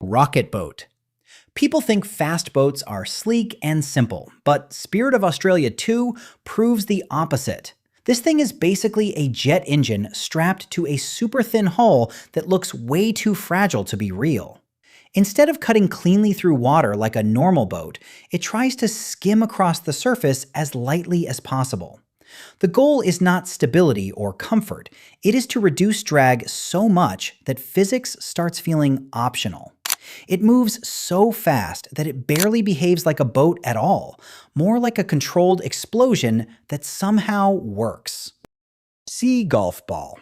Rocket boat. People think fast boats are sleek and simple, but Spirit of Australia 2 proves the opposite. This thing is basically a jet engine strapped to a super thin hull that looks way too fragile to be real. Instead of cutting cleanly through water like a normal boat, it tries to skim across the surface as lightly as possible. The goal is not stability or comfort, it is to reduce drag so much that physics starts feeling optional. It moves so fast that it barely behaves like a boat at all, more like a controlled explosion that somehow works. Sea golf ball.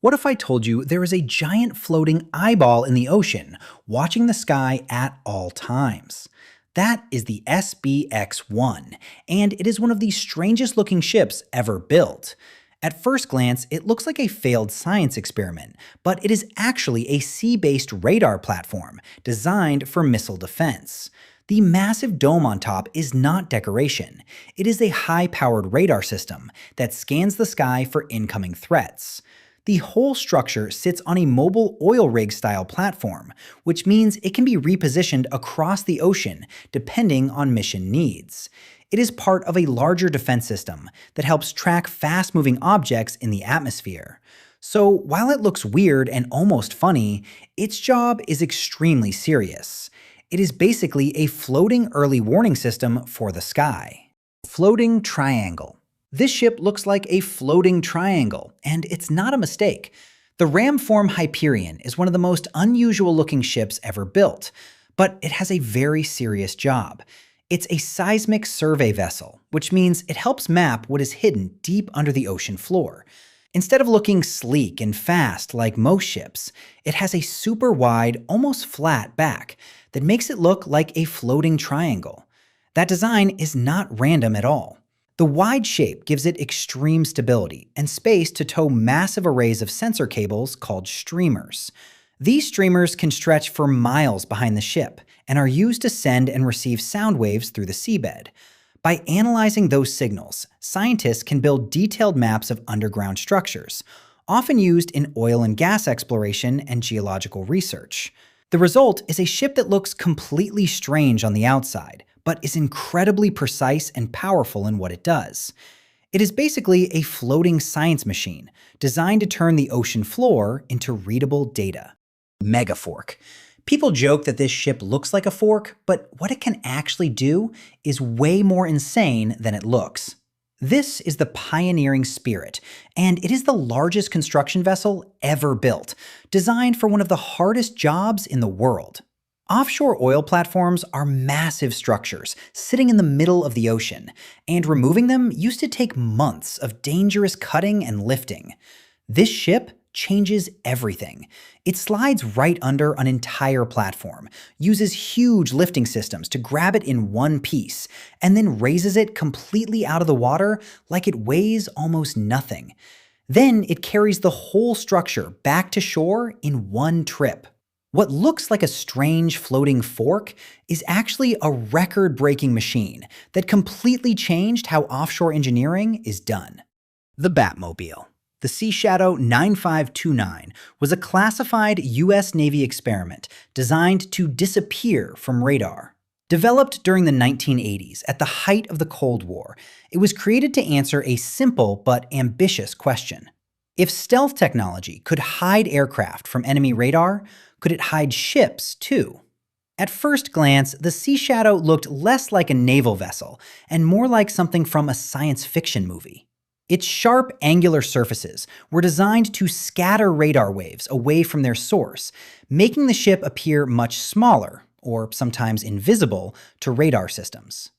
What if I told you there is a giant floating eyeball in the ocean, watching the sky at all times? That is the SBX-1, and it is one of the strangest looking ships ever built. At first glance, it looks like a failed science experiment, but it is actually a sea-based radar platform designed for missile defense. The massive dome on top is not decoration. It is a high-powered radar system that scans the sky for incoming threats. The whole structure sits on a mobile oil rig-style platform, which means it can be repositioned across the ocean depending on mission needs. It is part of a larger defense system that helps track fast-moving objects in the atmosphere. So while it looks weird and almost funny, its job is extremely serious. It is basically a floating early warning system for the sky. Floating triangle. This ship looks like a floating triangle, and it's not a mistake. The Ramform Hyperion is one of the most unusual-looking ships ever built, but it has a very serious job. It's a seismic survey vessel, which means it helps map what is hidden deep under the ocean floor. Instead of looking sleek and fast like most ships, it has a super wide, almost flat back that makes it look like a floating triangle. That design is not random at all. The wide shape gives it extreme stability and space to tow massive arrays of sensor cables called streamers. These streamers can stretch for miles behind the ship and are used to send and receive sound waves through the seabed. By analyzing those signals, scientists can build detailed maps of underground structures, often used in oil and gas exploration and geological research. The result is a ship that looks completely strange on the outside, but is incredibly precise and powerful in what it does. It is basically a floating science machine designed to turn the ocean floor into readable data. Megafork. People joke that this ship looks like a fork, but what it can actually do is way more insane than it looks. This is the Pioneering Spirit, and it is the largest construction vessel ever built, designed for one of the hardest jobs in the world. Offshore oil platforms are massive structures sitting in the middle of the ocean, and removing them used to take months of dangerous cutting and lifting. This ship changes everything. It slides right under an entire platform, uses huge lifting systems to grab it in one piece, and then raises it completely out of the water like it weighs almost nothing. Then it carries the whole structure back to shore in one trip. What looks like a strange floating fork is actually a record-breaking machine that completely changed how offshore engineering is done. The Batmobile. The Sea Shadow 9529 was a classified U.S. Navy experiment designed to disappear from radar. Developed during the 1980s at the height of the Cold War, it was created to answer a simple but ambitious question. If stealth technology could hide aircraft from enemy radar, could it hide ships too? At first glance, the Sea Shadow looked less like a naval vessel and more like something from a science fiction movie. Its sharp, angular surfaces were designed to scatter radar waves away from their source, making the ship appear much smaller, or sometimes invisible, to radar systems.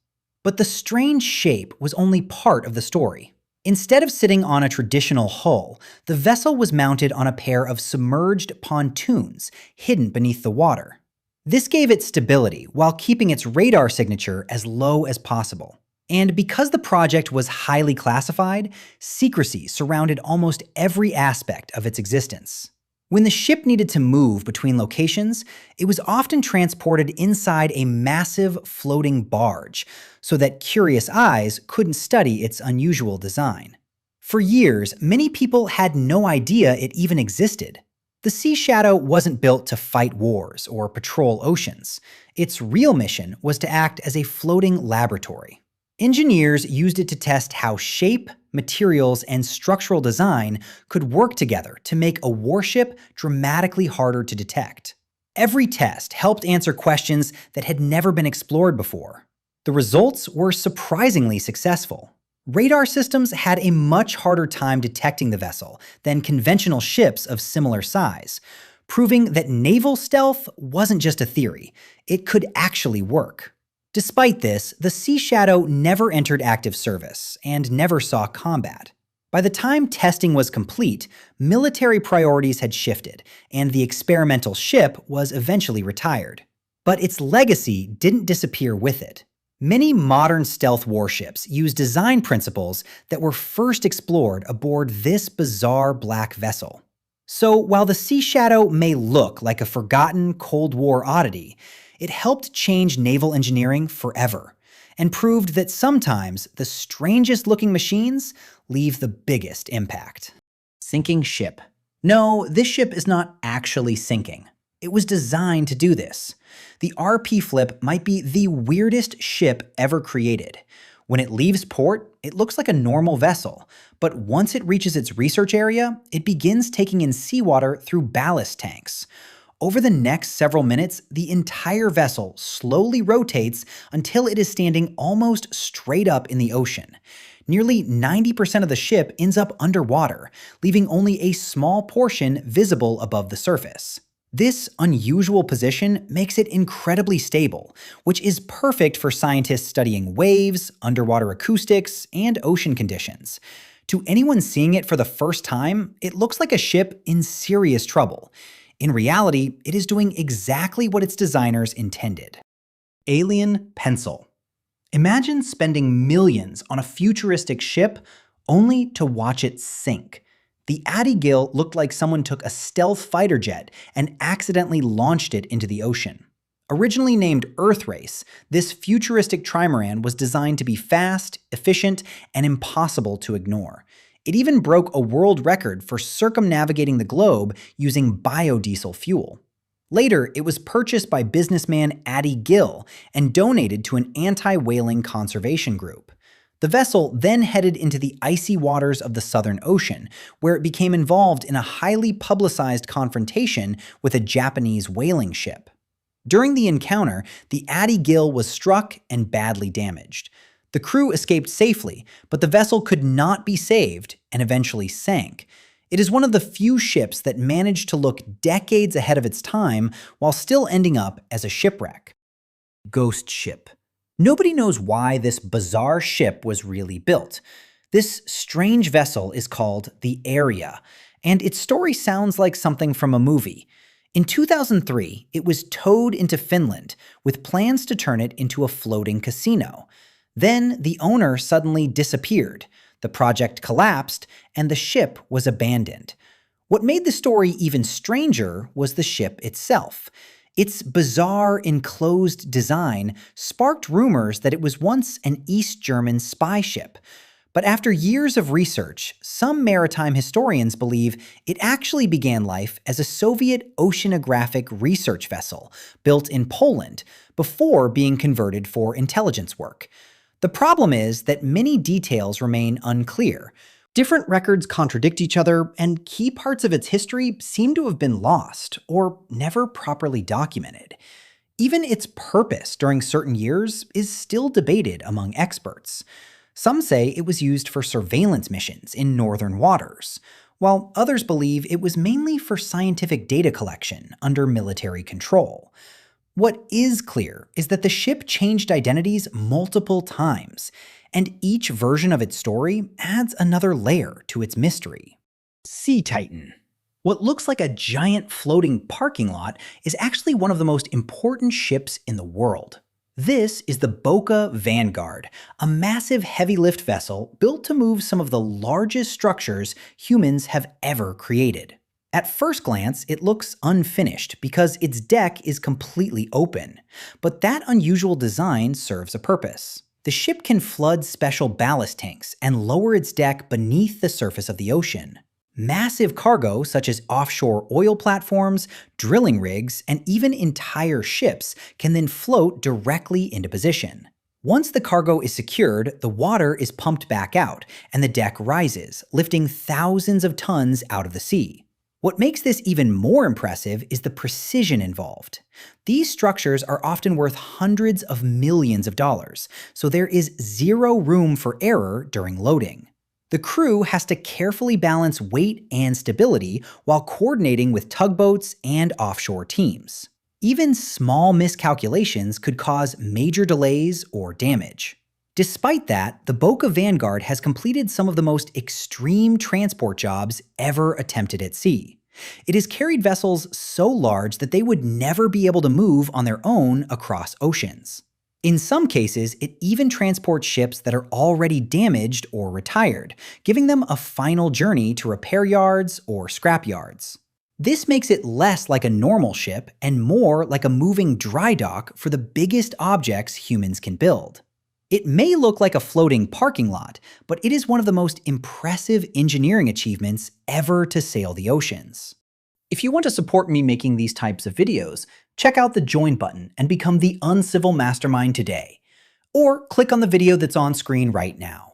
But the strange shape was only part of the story. Instead of sitting on a traditional hull, the vessel was mounted on a pair of submerged pontoons hidden beneath the water. This gave it stability while keeping its radar signature as low as possible. And because the project was highly classified, secrecy surrounded almost every aspect of its existence. When the ship needed to move between locations, it was often transported inside a massive floating barge, so that curious eyes couldn't study its unusual design. For years, many people had no idea it even existed. The The Sea Shadow wasn't built to fight wars or patrol oceans. Its real mission was to act as a floating laboratory. Engineers used it to test how shape, materials, and structural design could work together to make a warship dramatically harder to detect. Every test helped answer questions that had never been explored before. The results were surprisingly successful. Radar systems had a much harder time detecting the vessel than conventional ships of similar size, proving that naval stealth wasn't just a theory, it could actually work. Despite this, the Sea Shadow never entered active service and never saw combat. By the time testing was complete, military priorities had shifted, and the experimental ship was eventually retired. But its legacy didn't disappear with it. Many modern stealth warships use design principles that were first explored aboard this bizarre black vessel. So while the Sea Shadow may look like a forgotten Cold War oddity, it helped change naval engineering forever, and proved that sometimes the strangest-looking machines leave the biggest impact. Sinking ship. No, this ship is not actually sinking. It was designed to do this. The RP Flip might be the weirdest ship ever created. When it leaves port, it looks like a normal vessel, but once it reaches its research area, it begins taking in seawater through ballast tanks. Over the next several minutes, the entire vessel slowly rotates until it is standing almost straight up in the ocean. Nearly 90% of the ship ends up underwater, leaving only a small portion visible above the surface. This unusual position makes it incredibly stable, which is perfect for scientists studying waves, underwater acoustics, and ocean conditions. To anyone seeing it for the first time, it looks like a ship in serious trouble. In reality, it is doing exactly what its designers intended. Alien Pencil. Imagine spending millions on a futuristic ship only to watch it sink. The Ady Gil looked like someone took a stealth fighter jet and accidentally launched it into the ocean. Originally named Earthrace, this futuristic trimaran was designed to be fast, efficient, and impossible to ignore. It even broke a world record for circumnavigating the globe using biodiesel fuel. Later, it was purchased by businessman Ady Gil and donated to an anti-whaling conservation group. The vessel then headed into the icy waters of the Southern Ocean, where it became involved in a highly publicized confrontation with a Japanese whaling ship. During the encounter, the Ady Gil was struck and badly damaged. The crew escaped safely, but the vessel could not be saved and eventually sank. It is one of the few ships that managed to look decades ahead of its time while still ending up as a shipwreck. Ghost ship. Nobody knows why this bizarre ship was really built. This strange vessel is called the Area, and its story sounds like something from a movie. In 2003, it was towed into Finland with plans to turn it into a floating casino. Then the owner suddenly disappeared, the project collapsed, and the ship was abandoned. What made the story even stranger was the ship itself. Its bizarre, enclosed design sparked rumors that it was once an East German spy ship. But after years of research, some maritime historians believe it actually began life as a Soviet oceanographic research vessel built in Poland before being converted for intelligence work. The problem is that many details remain unclear. Different records contradict each other, and key parts of its history seem to have been lost or never properly documented. Even its purpose during certain years is still debated among experts. Some say it was used for surveillance missions in northern waters, while others believe it was mainly for scientific data collection under military control. What is clear is that the ship changed identities multiple times, and each version of its story adds another layer to its mystery. Sea Titan. What looks like a giant floating parking lot is actually one of the most important ships in the world. This is the BOKA Vanguard, a massive heavy-lift vessel built to move some of the largest structures humans have ever created. At first glance, it looks unfinished because its deck is completely open, but that unusual design serves a purpose. The ship can flood special ballast tanks and lower its deck beneath the surface of the ocean. Massive cargo, such as offshore oil platforms, drilling rigs, and even entire ships, can then float directly into position. Once the cargo is secured, the water is pumped back out, and the deck rises, lifting thousands of tons out of the sea. What makes this even more impressive is the precision involved. These structures are often worth hundreds of millions of dollars, so there is zero room for error during loading. The crew has to carefully balance weight and stability while coordinating with tugboats and offshore teams. Even small miscalculations could cause major delays or damage. Despite that, the BOKA Vanguard has completed some of the most extreme transport jobs ever attempted at sea. It has carried vessels so large that they would never be able to move on their own across oceans. In some cases, it even transports ships that are already damaged or retired, giving them a final journey to repair yards or scrap yards. This makes it less like a normal ship and more like a moving dry dock for the biggest objects humans can build. It may look like a floating parking lot, but it is one of the most impressive engineering achievements ever to sail the oceans. If you want to support me making these types of videos, check out the Join button and become the Uncivil Mastermind today. Or click on the video that's on screen right now.